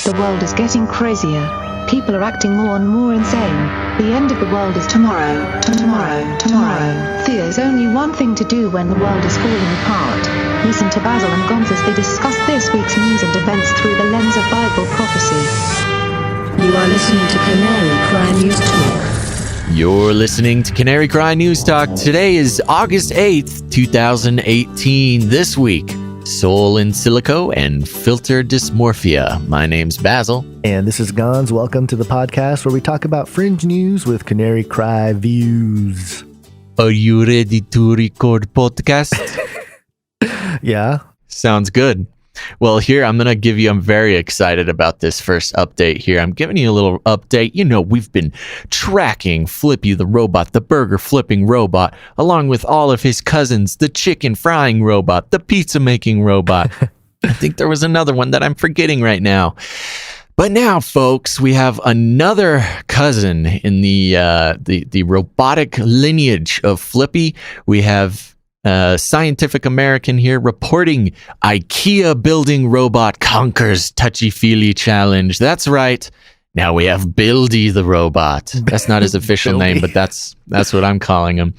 The world is getting crazier. People are acting more and more insane. The end of the world is tomorrow. There's only one thing to do when the world is falling apart. Listen to Basil and Gonz as they discuss this week's news and events through the lens of Bible prophecy. You are listening to Canary Cry News Talk. You're listening to Canary Cry News Talk. Today is August 8th, 2018. This week, Soul in Silico and Filter Dysmorphia. My name's Basil. And this is Gonz. Welcome to the podcast where we talk about fringe news with Canary Cry views. Are you ready to record podcast? Yeah. Sounds good. Well, here, I'm very excited about this first update here. I'm giving you a little update. You know, we've been tracking Flippy the robot, the burger flipping robot, along with all of his cousins, the chicken frying robot, the pizza making robot. I think there was another one that I'm forgetting right now. But now, folks, we have another cousin in the robotic lineage of Flippy. We have Scientific American here reporting IKEA building robot conquers touchy-feely challenge. That's right. Now we have Buildy the robot. That's not his official name, but that's what I'm calling him.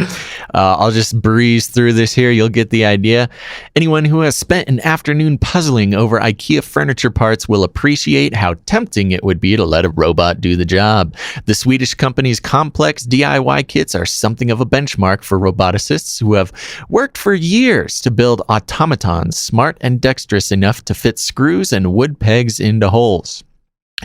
I'll just breeze through this here. You'll get the idea. Anyone who has spent an afternoon puzzling over IKEA furniture parts will appreciate how tempting it would be to let a robot do the job. The Swedish company's complex DIY kits are something of a benchmark for roboticists who have worked for years to build automatons smart and dexterous enough to fit screws and wood pegs into holes.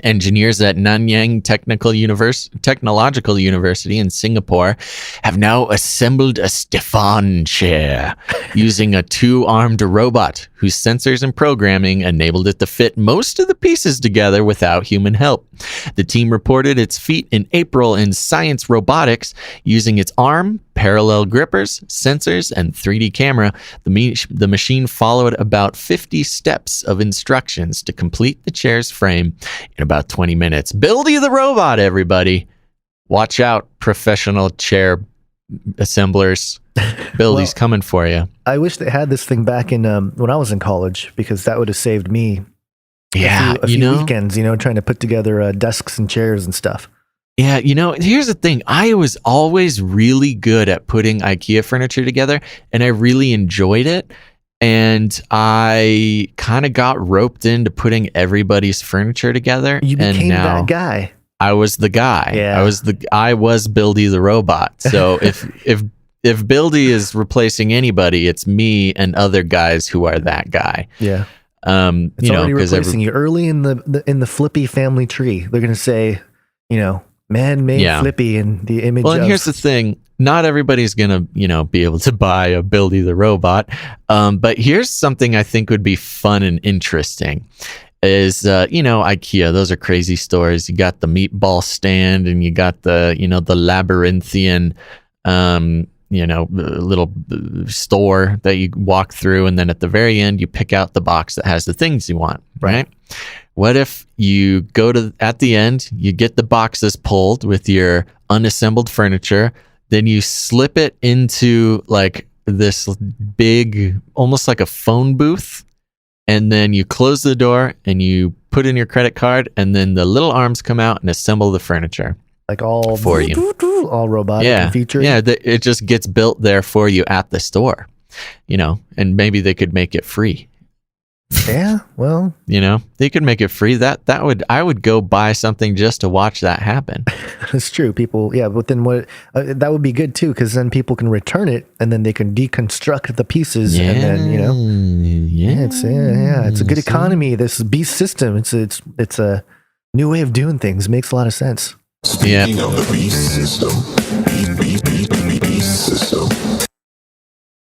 Engineers at Nanyang Technological University in Singapore have now assembled a Stefan chair using a two-armed robot whose sensors and programming enabled it to fit most of the pieces together without human help. The team reported its feat in April in Science Robotics using its arm, parallel grippers, sensors, and 3D camera. The machine followed about 50 steps of instructions to complete the chair's frame in about 20 minutes. Buildy the robot, everybody. Watch out, professional chair assemblers. Buildy's coming for you. I wish they had this thing back in when I was in college, because that would have saved me a few weekends, trying to put together desks and chairs and stuff. Yeah, here's the thing. I was always really good at putting IKEA furniture together, and I really enjoyed it. And I kind of got roped into putting everybody's furniture together. You became that guy. I was the guy. Yeah. I was Buildy the robot. So if Buildy is replacing anybody, it's me and other guys who are that guy. Yeah. It's already replacing you early in the Flippy family tree. They're going to say, man-made Flippy in the image. Well, and here's the thing. Not everybody's going to, be able to buy a Buildy the robot. But here's something I think would be fun and interesting is, IKEA. Those are crazy stores. You got the meatball stand and you got the, the labyrinthian, little store that you walk through. And then at the very end, you pick out the box that has the things you want, right? What if you at the end, you get the boxes pulled with your unassembled furniture, then you slip it into like this big, almost like a phone booth, and then you close the door and you put in your credit card, and then the little arms come out and assemble the furniture. Like all for you. All robotic and featured. Yeah, it just gets built there for you at the store, and maybe they could make it free. Yeah, well, they could make it free. I would go buy something just to watch that happen. It's true. People, but then that would be good too, because then people can return it and then they can deconstruct the pieces, and then it's a good economy. This beast system, it's a new way of doing things. Makes a lot of sense. Speaking of the beast system, beast system.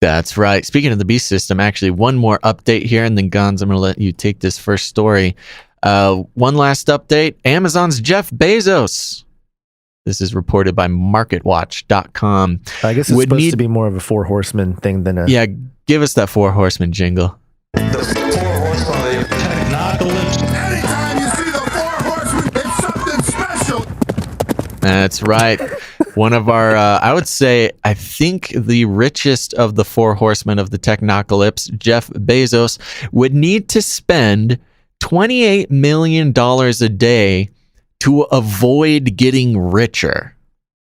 That's right. Speaking of the beast system, actually, one more update here, and then Gonz, I'm going to let you take this first story. One last update. Amazon's Jeff Bezos. This is reported by MarketWatch.com. I guess it's supposed to be more of a Four Horsemen thing than a... Yeah, give us that Four Horsemen jingle. The Four Horsemen of the Technocalypse. Anytime you see the Four Horsemen, it's something special. That's right. One of our, I think the richest of the Four Horsemen of the Technocalypse, Jeff Bezos, would need to spend $28 million a day to avoid getting richer.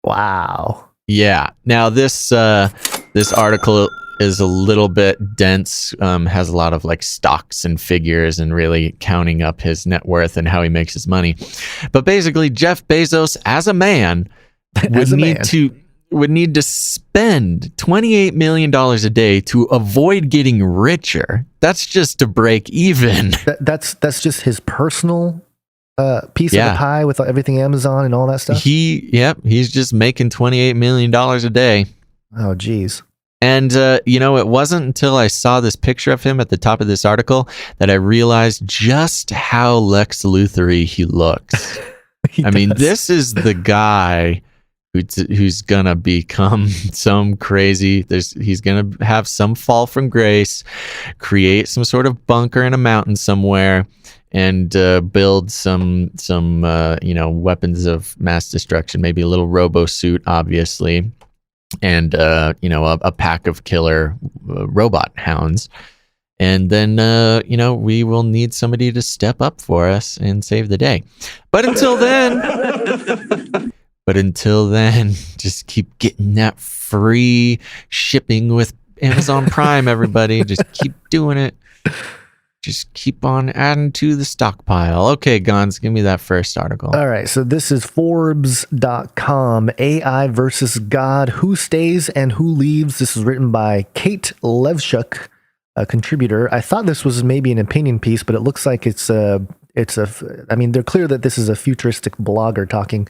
Wow. Yeah. Now this article is a little bit dense, has a lot of like stocks and figures and really counting up his net worth and how he makes his money. But basically, Jeff Bezos, as a man, would need to spend $28 million a day to avoid getting richer. That's just to break even. That's just his personal piece of the pie with everything Amazon and all that stuff. He's just making $28 million a day. Oh, geez. And, it wasn't until I saw this picture of him at the top of this article that I realized just how Lex Luthor-y he looks. I mean, this is the guy who's gonna become some crazy. He's gonna have some fall from grace, create some sort of bunker in a mountain somewhere, and build some weapons of mass destruction. Maybe a little robo suit, obviously, and a pack of killer robot hounds. And then we will need somebody to step up for us and save the day. But until then, just keep getting that free shipping with Amazon Prime, everybody. Just keep doing it. Just keep on adding to the stockpile. Okay, Gons, give me that first article. All right, so this is Forbes.com, AI versus God, Who Stays and Who Leaves. This is written by Kate Levchuk, a contributor. I thought this was maybe an opinion piece, but it looks like they're clear that this is a futuristic blogger talking.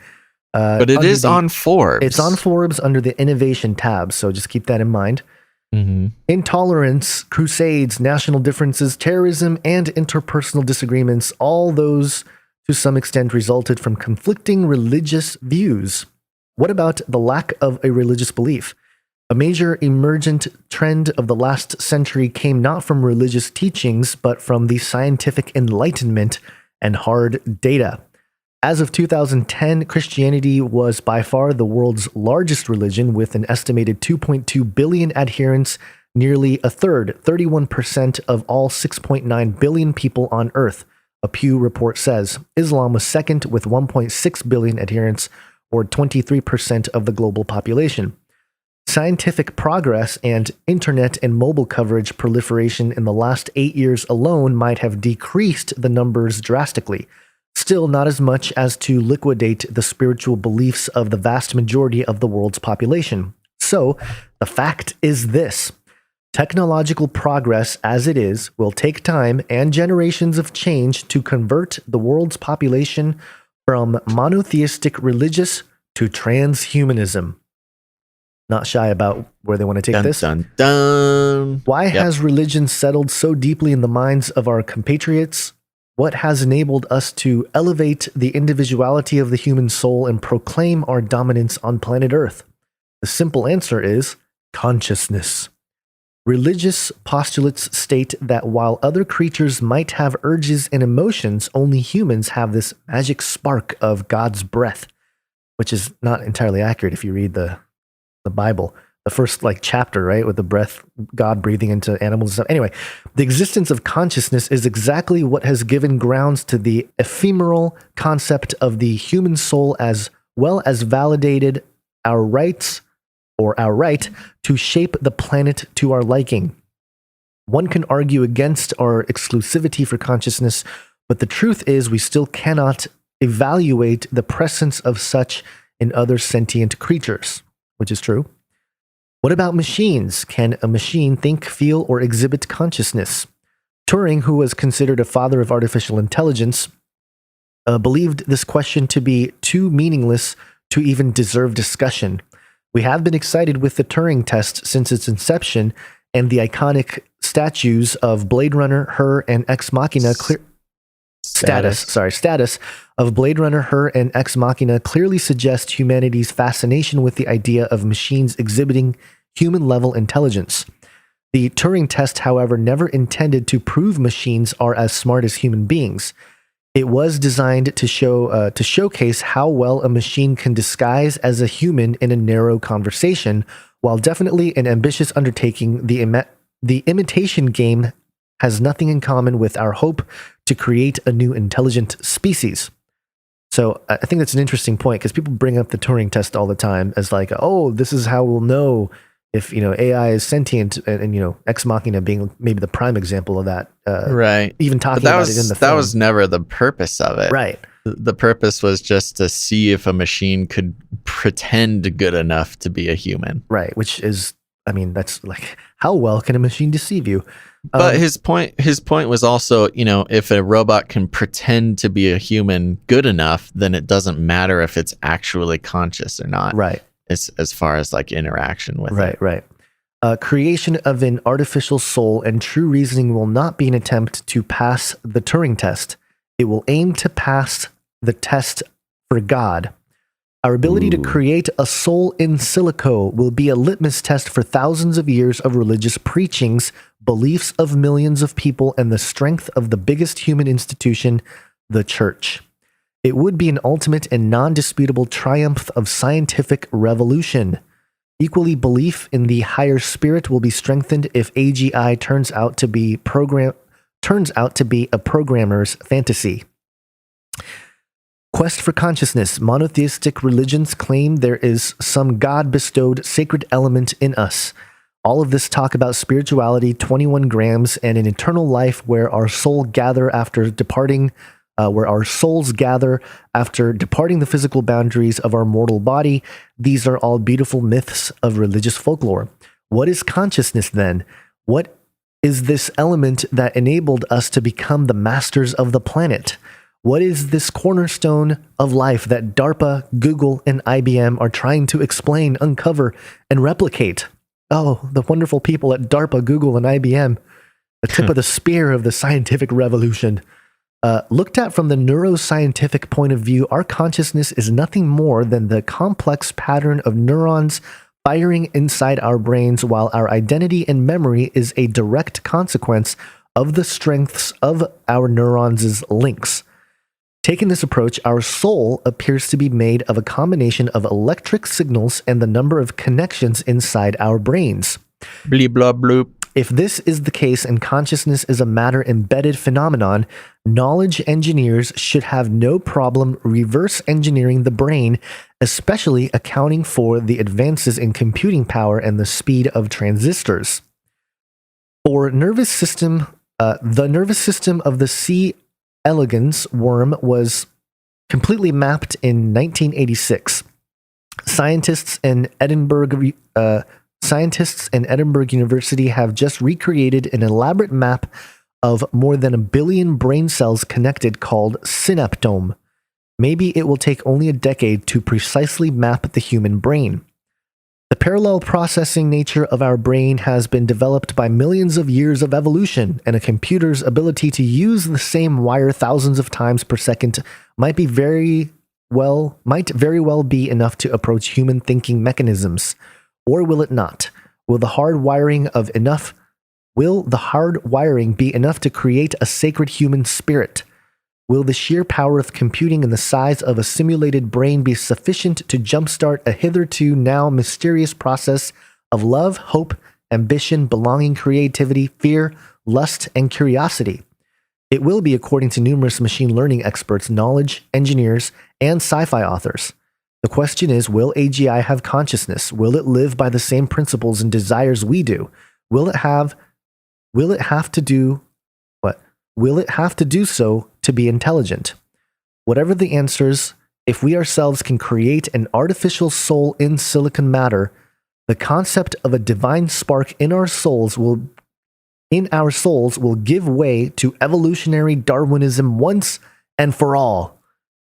But it is on Forbes. It's on Forbes under the innovation tab, so just keep that in mind. Mm-hmm. Intolerance, crusades, national differences, terrorism, and interpersonal disagreements, all those to some extent resulted from conflicting religious views. What about the lack of a religious belief? A major emergent trend of the last century came not from religious teachings, but from the scientific enlightenment and hard data. As of 2010, Christianity was by far the world's largest religion, with an estimated 2.2 billion adherents, nearly a third, 31% of all 6.9 billion people on Earth, a Pew report says. Islam was second, with 1.6 billion adherents, or 23% of the global population. Scientific progress and internet and mobile coverage proliferation in the last 8 years alone might have decreased the numbers drastically. Still not as much as to liquidate the spiritual beliefs of the vast majority of the world's population. So, the fact is this: technological progress as it is will take time and generations of change to convert the world's population from monotheistic religious to transhumanism. Not shy about where they want to take this. Dun, dun. Why has religion settled so deeply in the minds of our compatriots? What has enabled us to elevate the individuality of the human soul and proclaim our dominance on planet Earth? The simple answer is consciousness. Religious postulates state that while other creatures might have urges and emotions, only humans have this magic spark of God's breath, which is not entirely accurate if you read the Bible. The first chapter, right, with the breath, God breathing into animals and stuff. Anyway, the existence of consciousness is exactly what has given grounds to the ephemeral concept of the human soul, as well as validated our right to shape the planet to our liking. One can argue against our exclusivity for consciousness, but the truth is we still cannot evaluate the presence of such in other sentient creatures, which is true. What about machines? Can a machine think, feel, or exhibit consciousness? Turing, who was considered a father of artificial intelligence, believed this question to be too meaningless to even deserve discussion. We have been excited with the Turing test since its inception, and the iconic statues of Blade Runner, Her, and Ex Machina status of Blade Runner, Her, and Ex Machina clearly suggest humanity's fascination with the idea of machines exhibiting human-level intelligence. The Turing test, however, never intended to prove machines are as smart as human beings. It was designed to showcase how well a machine can disguise as a human in a narrow conversation. While definitely an ambitious undertaking, the imitation game has nothing in common with our hope to create a new intelligent species. So I think that's an interesting point because people bring up the Turing test all the time as like, oh, this is how we'll know if, AI is sentient, and Ex Machina being maybe the prime example of that. Right. Even talking But about it in the film. that was never the purpose of it. Right. The purpose was just to see if a machine could pretend good enough to be a human. Right. Which is, that's like, how well can a machine deceive you? But his point was also, if a robot can pretend to be a human good enough, then it doesn't matter if it's actually conscious or not. Right. As far as like interaction with it. Right. Creation of an artificial soul and true reasoning will not be an attempt to pass the Turing test. It will aim to pass the test for God. Our ability to create a soul in silico will be a litmus test for thousands of years of religious preachings, beliefs of millions of people, and the strength of the biggest human institution, the church. It would be an ultimate and non-disputable triumph of scientific revolution. Equally, belief in the higher spirit will be strengthened if AGI turns out to be a programmer's fantasy. Quest for consciousness. Monotheistic religions claim there is some God-bestowed sacred element in us. All of this talk about spirituality, 21 grams, and an eternal life where our souls gather after departing the physical boundaries of our mortal body. These are all beautiful myths of religious folklore. What is consciousness then? What is this element that enabled us to become the masters of the planet? What is this cornerstone of life that DARPA, Google, and IBM are trying to explain, uncover, and replicate? Oh, the wonderful people at DARPA, Google, and IBM, the tip of the spear of the scientific revolution. Looked at from the neuroscientific point of view, our consciousness is nothing more than the complex pattern of neurons firing inside our brains, while our identity and memory is a direct consequence of the strengths of our neurons' links. Taking this approach, our soul appears to be made of a combination of electric signals and the number of connections inside our brains. Bleep, blah, bloop. If this is the case and consciousness is a matter-embedded phenomenon, knowledge engineers should have no problem reverse engineering the brain, especially accounting for the advances in computing power and the speed of transistors. For nervous system, the nervous system of the C. elegans worm was completely mapped in 1986. Scientists in Edinburgh University have just recreated an elaborate map of more than 1 billion brain cells connected called synaptome. Maybe it will take only a decade to precisely map the human brain. The parallel processing nature of our brain has been developed by millions of years of evolution, and a computer's ability to use the same wire thousands of times per second might very well be enough to approach human thinking mechanisms. Or will it not? Will the hard wiring be enough to create a sacred human spirit? Will the sheer power of computing and the size of a simulated brain be sufficient to jumpstart a hitherto now mysterious process of love, hope, ambition, belonging, creativity, fear, lust, and curiosity? It will be, according to numerous machine learning experts, knowledge, engineers, and sci-fi authors. The question is, will AGI have consciousness? Will it live by the same principles and desires we do? Will it have to do so to be intelligent? Whatever the answers, if we ourselves can create an artificial soul in silicon matter, the concept of a divine spark in our souls will give way to evolutionary Darwinism once and for all.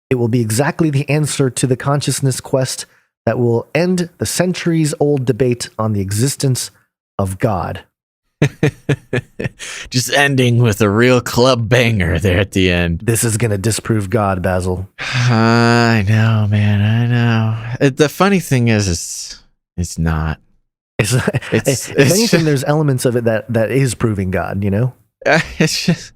It will be exactly the answer to the consciousness quest that will end the centuries-old debate on the existence of God. Just ending with a real club banger there at the end. This is going to disprove God, Basil. I know, man. I know. The funny thing is it's not. If anything, there's elements of it that is proving God, you know? It's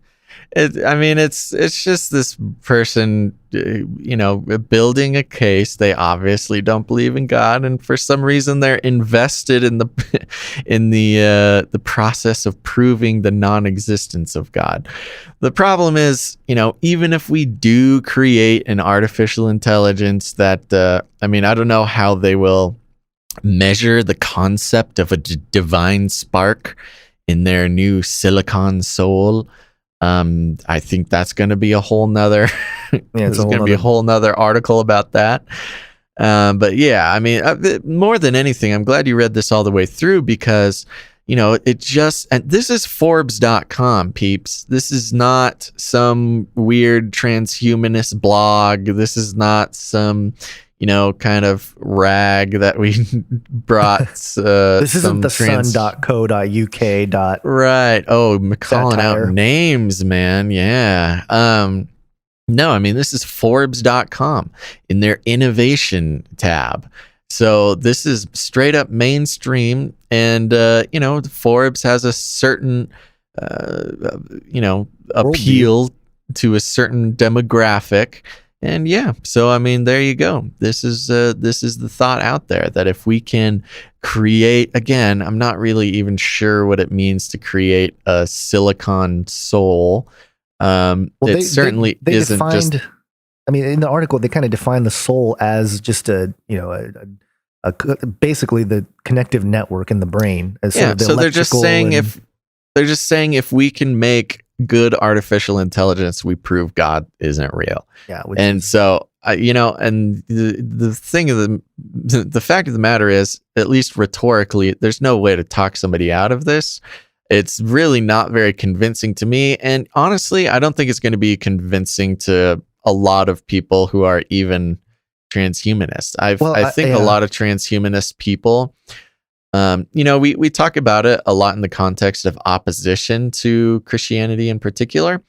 It's just this person, building a case. They obviously don't believe in God, and for some reason they're invested in the process of proving the non-existence of God. The problem is, even if we do create an artificial intelligence that, I don't know how they will measure the concept of a divine spark in their new silicon soul. I think that's going to be a whole nother there's going to be a whole nother article about that. But yeah, more than anything, I'm glad you read this all the way through, because it just, and this is Forbes.com, peeps. This is not some weird transhumanist blog. This is not some kind of rag that we brought. This isn't the sun.co.uk. Right. Oh, calling satire. out names, man. Yeah. No, this is Forbes.com in their innovation tab. So this is straight up mainstream. And, Forbes has a certain, appeal to a certain demographic. And yeah, so there you go. This is the thought out there, that if we can create, again, I'm not really even sure what it means to create a silicon soul. It certainly isn't defined, just. In the article they kind of define the soul as just basically the connective network in the brain. As sort of the so they're just saying if we can make good artificial intelligence, we prove God isn't real. Yeah. And so, and the thing of the fact of the matter is, at least rhetorically, there's no way to talk somebody out of this. It's really not very convincing to me. And honestly, I don't think it's going to be convincing to a lot of people who are even transhumanist. I think a lot of transhumanist people, we talk about it a lot in the context of opposition to Christianity in particular,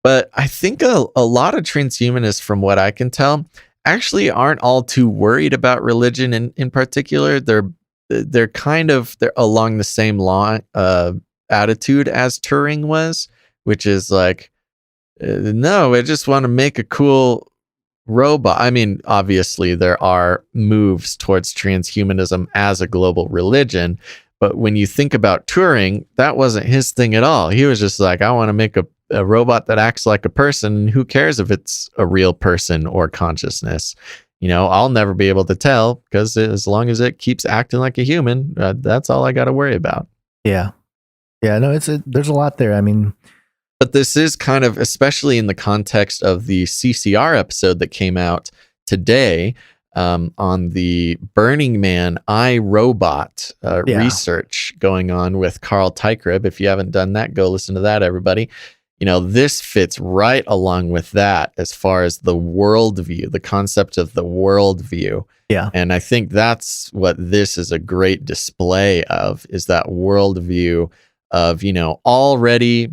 but I think a lot of transhumanists, from what I can tell, actually aren't all too worried about religion in particular. They're along the same attitude as Turing was, which is like, no, I just want to make a cool robot. Obviously there are moves towards transhumanism as a global religion, but when you think about Turing, that wasn't his thing at all. He was just like, I want to make a robot that acts like a person. Who cares if it's a real person or consciousness? I'll never be able to tell, because as long as it keeps acting like a human, that's all I got to worry about. Yeah. No, there's a lot there. But this is kind of, especially in the context of the CCR episode that came out today, on the Burning Man iRobot research going on with Carl Teichrieb. If you haven't done that, go listen to that, everybody. This fits right along with that as far as the worldview, the concept of the worldview. Yeah. And I think that's what this is a great display of, is that worldview of, already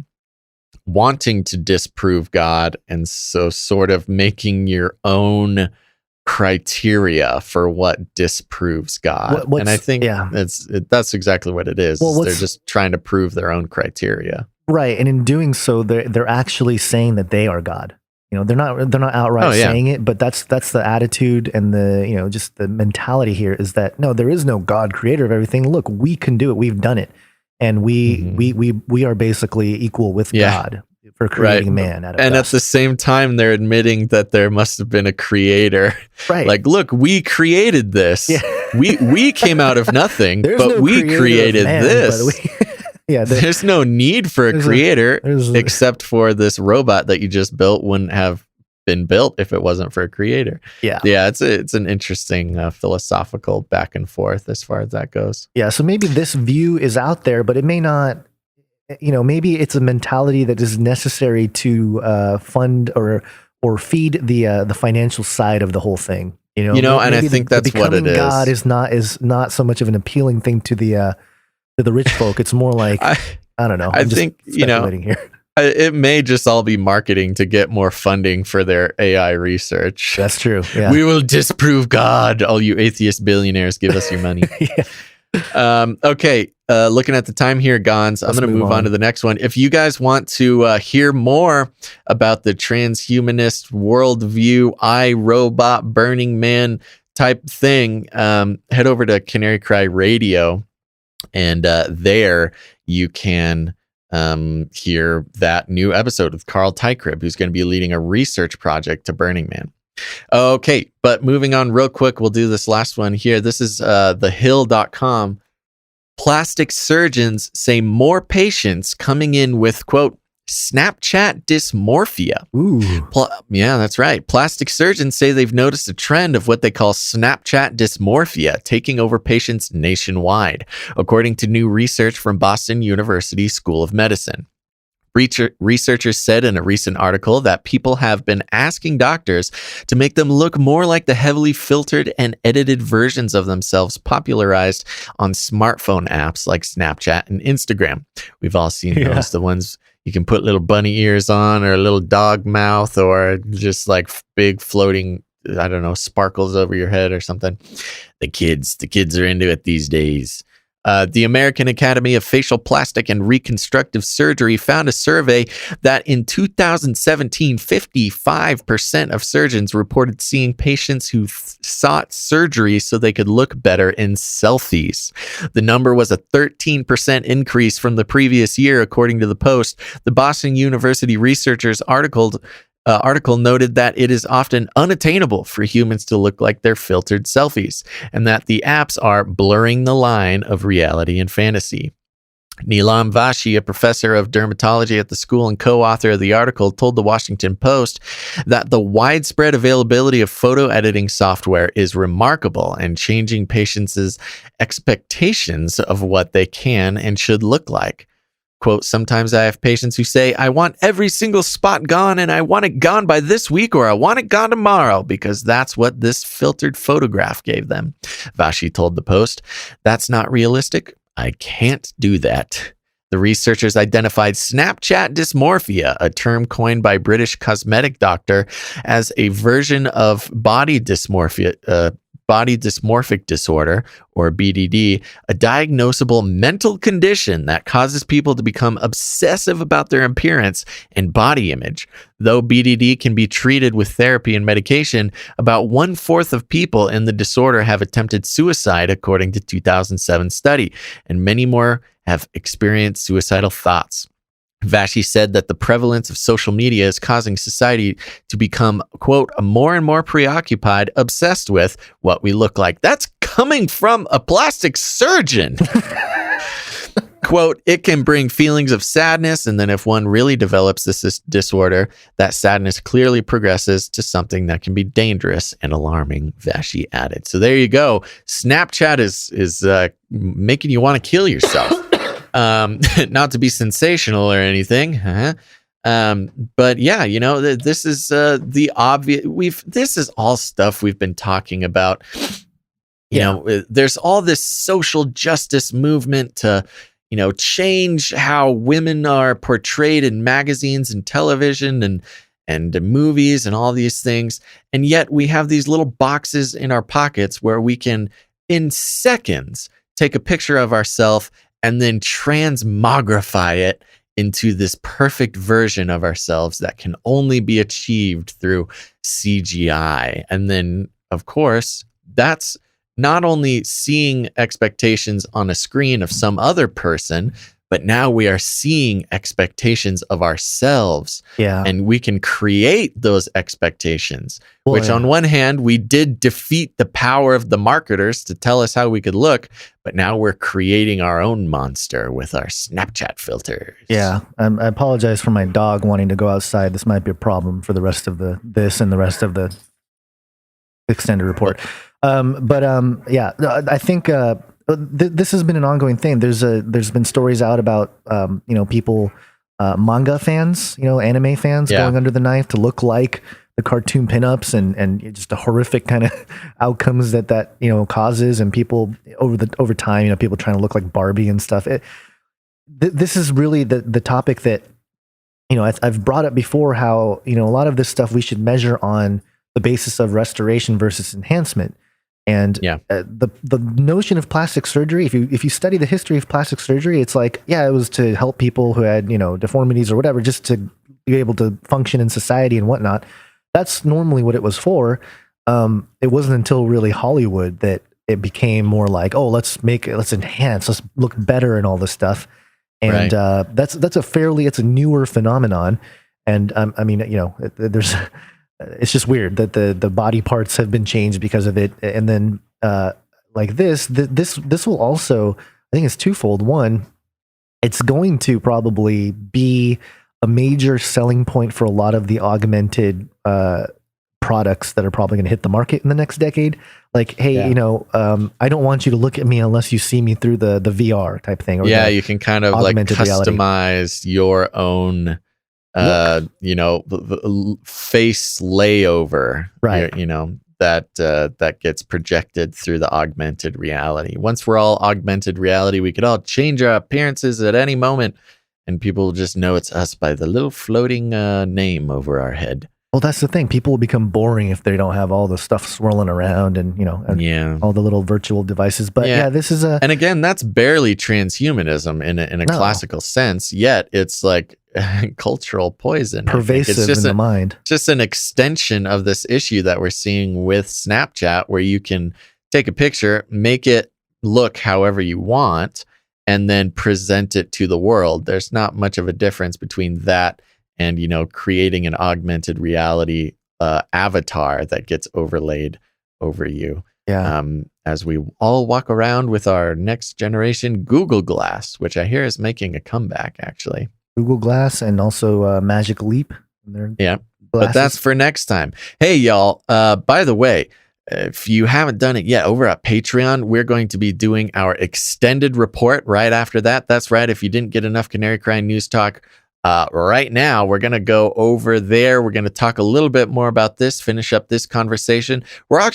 wanting to disprove God, and so sort of making your own criteria for what disproves God. And I think that's exactly what it is. They're just trying to prove their own criteria. Right. And in doing so, they're actually saying that they are God. They're not outright saying it, but that's the attitude and the, just the mentality here is that, no, there is no God, creator of everything. Look, we can do it. We've done it. And we are basically equal with God for creating man. At the same time, they're admitting that there must have been a creator. Right. Like, look, we created this. Yeah. we came out of nothing, but we created this. There's no need for a creator except for this robot that you just built wouldn't have been built if it wasn't for a creator. It's an interesting philosophical back and forth as far as that goes. So maybe this view is out there, but it may not. Maybe it's a mentality that is necessary to fund or feed the financial side of the whole thing. And I think that's what it is. God is not so much of an appealing thing to the rich folk. It's more like I don't know. I think here. It may just all be marketing to get more funding for their AI research. That's true. Yeah. We will disprove God. All you atheist billionaires, give us your money. Okay. Looking at the time here, Gons, I'm Let's going to move on to the next one. If you guys want to hear more about the transhumanist worldview, iRobot, Burning Man type thing, head over to Canary Cry Radio, and there you can hear that new episode with Carl Tykrib, who's going to be leading a research project to Burning Man. Okay, but moving on real quick, we'll do this last one here. This is thehill.com. Plastic surgeons say more patients coming in with, quote, Snapchat dysmorphia. Ooh. Yeah, that's right. Plastic surgeons say they've noticed a trend of what they call Snapchat dysmorphia taking over patients nationwide, according to new research from Boston University School of Medicine. Researchers said in a recent article that people have been asking doctors to make them look more like the heavily filtered and edited versions of themselves popularized on smartphone apps like Snapchat and Instagram. We've all seen those, the ones you can put little bunny ears on, or a little dog mouth, or just like big floating, I don't know, sparkles over your head or something. The kids are into it these days. The American Academy of Facial Plastic and Reconstructive Surgery found a survey that in 2017, 55% of surgeons reported seeing patients who sought surgery so they could look better in selfies. The number was a 13% increase from the previous year, according to the Post. The Boston University researchers article noted that it is often unattainable for humans to look like their filtered selfies, and that the apps are blurring the line of reality and fantasy. Neelam Vashi, a professor of dermatology at the school and co-author of the article, told the Washington Post that the widespread availability of photo editing software is remarkable and changing patients' expectations of what they can and should look like. Quote, sometimes I have patients who say, I want every single spot gone, and I want it gone by this week, or I want it gone tomorrow, because that's what this filtered photograph gave them. Vashi told the Post, that's not realistic. I can't do that. The researchers identified Snapchat dysmorphia, a term coined by British cosmetic doctor as a version of body dysmorphia, body dysmorphic disorder, or BDD, a diagnosable mental condition that causes people to become obsessive about their appearance and body image. Though BDD can be treated with therapy and medication, about 1/4 of people in the disorder have attempted suicide, according to a 2007 study, and many more have experienced suicidal thoughts. Vashi said that the prevalence of social media is causing society to become, quote, more and more preoccupied, obsessed with what we look like. That's coming from a plastic surgeon. Quote, it can bring feelings of sadness, and then if one really develops this disorder, that sadness clearly progresses to something that can be dangerous and alarming, Vashi added. So there you go. Snapchat is making you want to kill yourself. Not to be sensational or anything, but yeah, you know, this is the obvious. This is all stuff we've been talking about. You know, there's all this social justice movement to, you know, change how women are portrayed in magazines and television and movies and all these things, and yet we have these little boxes in our pockets where we can, in seconds, take a picture of ourselves and then transmogrify it into this perfect version of ourselves that can only be achieved through CGI. And then, of course, that's not only seeing expectations on a screen of some other person, but now we are seeing expectations of ourselves. Yeah. And we can create those expectations, which on one hand, we did defeat the power of the marketers to tell us how we could look, but now we're creating our own monster with our Snapchat filters. Yeah. I apologize for my dog wanting to go outside. This might be a problem for the rest of this and the rest of the extended report. Yeah, I think, this has been an ongoing thing. There's been stories out about people, manga fans, anime fans going under the knife to look like the cartoon pinups and just the horrific kind of outcomes that causes, and people over time, people trying to look like Barbie and stuff. This is really the topic that I've brought up before. How a lot of this stuff we should measure on the basis of restoration versus enhancement. And Yeah. the notion of plastic surgery, if you study the history of plastic surgery, it's like, yeah, it was to help people who had, deformities or whatever, just to be able to function in society and whatnot. That's normally what it was for. It wasn't until really Hollywood that it became more like, oh, let's enhance, let's look better and all this stuff. And that's it's a newer phenomenon. And I mean, it's just weird that the body parts have been changed because of it. And then like this will also, I think it's twofold. One, it's going to probably be a major selling point for a lot of the augmented products that are probably going to hit the market in the next decade. Like, hey, I don't want you to look at me unless you see me through the VR type thing. Or you can kind of like customize your own the face layover, right? That gets projected through the augmented reality. Once we're all augmented reality, we could all change our appearances at any moment, and people will just know it's us by the little floating name over our head. Well, that's the thing. People will become boring if they don't have all the stuff swirling around and all the little virtual devices. But this is and again, that's barely transhumanism in a classical sense. Yet it's like cultural poison, pervasive in the mind. Just an extension of this issue that we're seeing with Snapchat, where you can take a picture, make it look however you want, and then present it to the world. There's not much of a difference between that and creating an augmented reality avatar that gets overlaid over you. As we all walk around with our next generation Google Glass, which I hear is making a comeback, actually. Google Glass and also Magic Leap. But that's for next time. Hey, y'all, by the way, if you haven't done it yet, over at Patreon, we're going to be doing our extended report right after that. That's right. If you didn't get enough Canary Cry News Talk right now, we're going to go over there. We're going to talk a little bit more about this, finish up this conversation. We're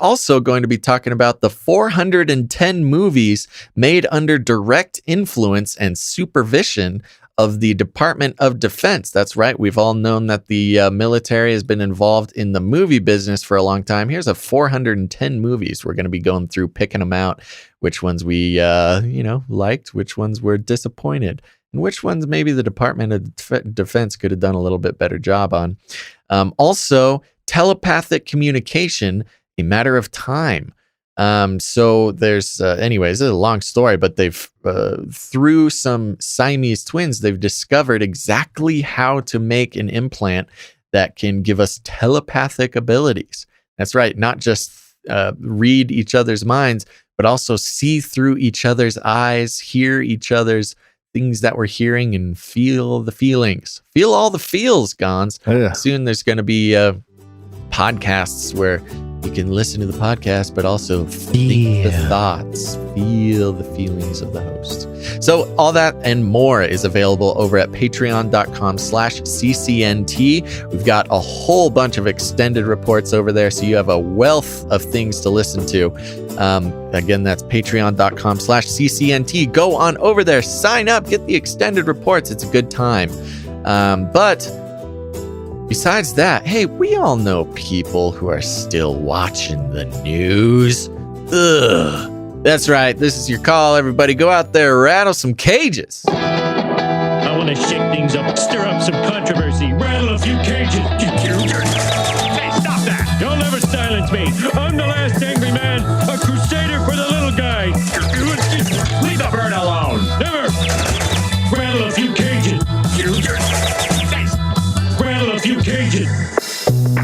also going to be talking about the 410 movies made under direct influence and supervision of the Department of Defense. That's right. We've all known that the military has been involved in the movie business for a long time. Here's a 410 movies. We're going to be going through, picking them out, which ones we, liked, which ones were disappointed, and which ones maybe the Department of Defense could have done a little bit better job on. Also, telepathic communication, a matter of time. So there's, anyways, this is a long story, but they've, through some Siamese twins, they've discovered exactly how to make an implant that can give us telepathic abilities. That's right. Not just, read each other's minds, but also see through each other's eyes, hear each other's things that we're hearing, and feel the feelings. Feel all the feels, Gons. Oh, yeah. Soon there's going to be podcasts where you can listen to the podcast, but also think the thoughts, feel the feelings of the host. So all that and more is available over at patreon.com/CCNT. We've got a whole bunch of extended reports over there, so you have a wealth of things to listen to. Again, that's patreon.com/CCNT. Go on over there, sign up, get the extended reports. It's a good time. But besides that, hey, we all know people who are still watching the news. Ugh. That's right. This is your call, everybody. Go out there, rattle some cages. I want to shake things up, stir up some controversy, rattle a few cages. Hey, stop that! You'll never silence me. I'm the last angry man, a crusader for the little guy. Leave the bird alone. Never. Rattle a few cages. Rattle a few cages.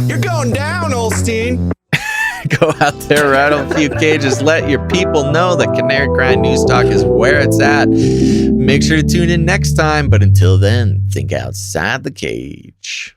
You're going down, Olstein. Go out there, rattle a few cages. Let your people know that Canary Cry News Talk is where it's at. Make sure to tune in next time. But until then, think outside the cage.